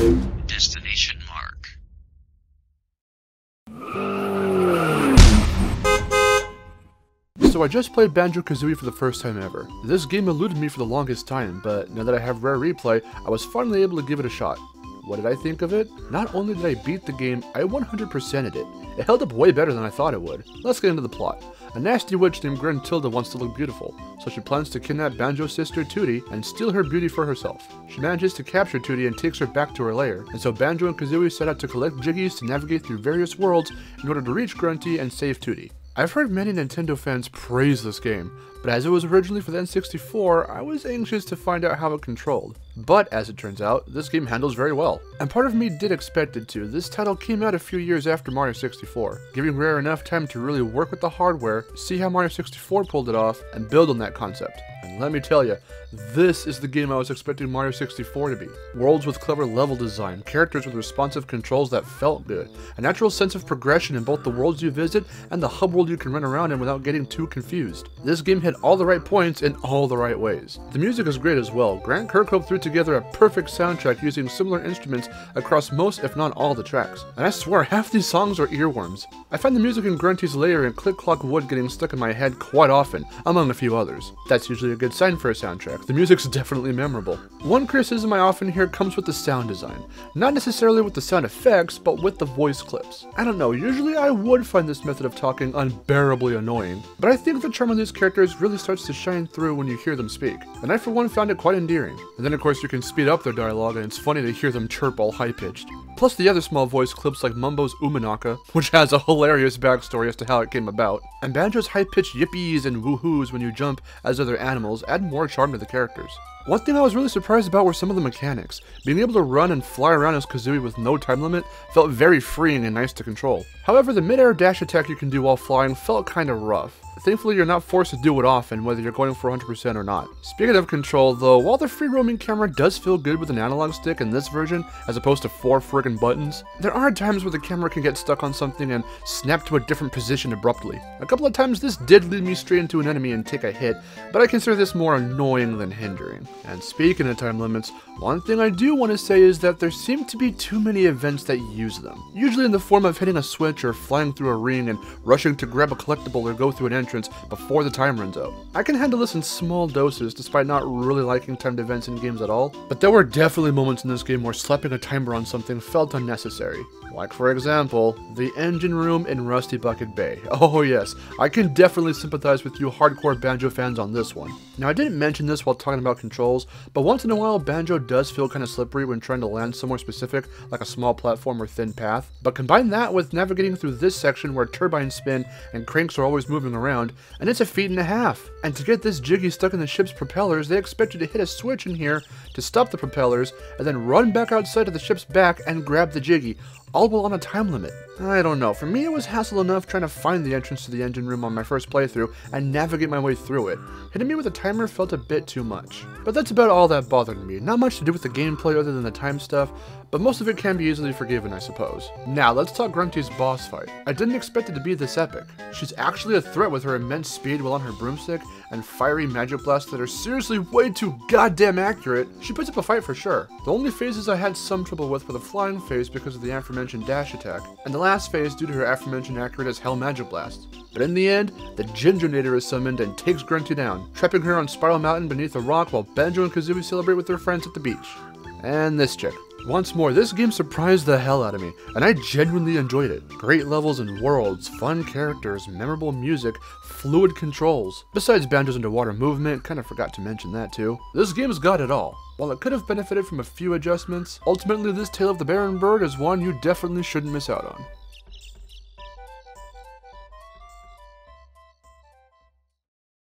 Destination mark. So I just played Banjo-Kazooie for the first time ever. This game eluded me for the longest time, but now that I have Rare Replay, I was finally able to give it a shot. What did I think of it? Not only did I beat the game, I 100%ed it. It held up way better than I thought it would. Let's get into the plot. A nasty witch named Gruntilda wants to look beautiful, so she plans to kidnap Banjo's sister Tootie and steal her beauty for herself. She manages to capture Tootie and takes her back to her lair, and so Banjo and Kazooie set out to collect Jiggies to navigate through various worlds in order to reach Grunty and save Tootie. I've heard many Nintendo fans praise this game, but as it was originally for the N64, I was anxious to find out how it controlled. But as it turns out, this game handles very well. And part of me did expect it to. This title came out a few years after Mario 64, giving Rare enough time to really work with the hardware, see how Mario 64 pulled it off, and build on that concept. And let me tell you, this is the game I was expecting Mario 64 to be. Worlds with clever level design, characters with responsive controls that felt good, a natural sense of progression in both the worlds you visit and the hub world you can run around in without getting too confused. This game hit all the right points in all the right ways. The music is great as well. Grant Kirkhope threw together a perfect soundtrack using similar instruments across most if not all the tracks. And I swear half these songs are earworms. I find the music in Grunty's lair and Click Clock Wood getting stuck in my head quite often, among a few others. That's usually a good sign for a soundtrack. The music's definitely memorable. One criticism I often hear comes with the sound design. Not necessarily with the sound effects, but with the voice clips. I don't know, usually I would find this method of talking unbearably annoying, but I think the charm of these characters really starts to shine through when you hear them speak, and I for one found it quite endearing. And then of course you can speed up their dialogue and it's funny to hear them chirp all high-pitched. Plus the other small voice clips like Mumbo's Umanaka, which has a hilarious backstory as to how it came about, and Banjo's high-pitched yippies and woohoos when you jump as other animals add more charm to the characters. One thing I was really surprised about were some of the mechanics. Being able to run and fly around as Kazooie with no time limit felt very freeing and nice to control. However, the mid-air dash attack you can do while flying felt kinda rough. Thankfully, you're not forced to do it often, whether you're going for 100% or not. Speaking of control, though, while the free-roaming camera does feel good with an analog stick in this version, as opposed to 4 friggin' buttons, there are times where the camera can get stuck on something and snap to a different position abruptly. A couple of times this did lead me straight into an enemy and take a hit, but I consider this more annoying than hindering. And speaking of time limits, one thing I do want to say is that there seem to be too many events that use them. Usually in the form of hitting a switch or flying through a ring and rushing to grab a collectible or go through an entrance before the time runs out. I can handle this in small doses despite not really liking timed events in games at all, but there were definitely moments in this game where slapping a timer on something felt unnecessary. Like for example, the engine room in Rusty Bucket Bay. Oh yes, I can definitely sympathize with you hardcore Banjo fans on this one. Now I didn't mention this while talking about controls, but once in a while Banjo does feel kinda slippery when trying to land somewhere specific, like a small platform or thin path. But combine that with navigating through this section where turbines spin and cranks are always moving around, and it's a feat and a half. And to get this Jiggy stuck in the ship's propellers, they expect you to hit a switch in here to stop the propellers, and then run back outside of the ship's back and grab the Jiggy, all while on a time limit. I don't know, for me it was hassle enough trying to find the entrance to the engine room on my first playthrough and navigate my way through it. Hitting me with a timer felt a bit too much. But that's about all that bothered me. Not much to do with the gameplay other than the time stuff, but most of it can be easily forgiven, I suppose. Now, let's talk Grunty's boss fight. I didn't expect it to be this epic. She's actually a threat with her immense speed while on her broomstick and fiery magic blasts that are seriously way too goddamn accurate. She puts up a fight for sure. The only phases I had some trouble with were the flying phase because of the aforementioned dash attack, and the last phase due to her aforementioned accurate as hell magic blast. But in the end, the Gingernator is summoned and takes Grunty down, trapping her on Spiral Mountain beneath a rock while Banjo and Kazooie celebrate with their friends at the beach. And this chick. Once more, this game surprised the hell out of me, and I genuinely enjoyed it. Great levels and worlds, fun characters, memorable music, fluid controls. Besides Banjo's underwater movement, kinda forgot to mention that too. This game's got it all. While it could have benefited from a few adjustments, ultimately this Tale of the Baron Bird is one you definitely shouldn't miss out on.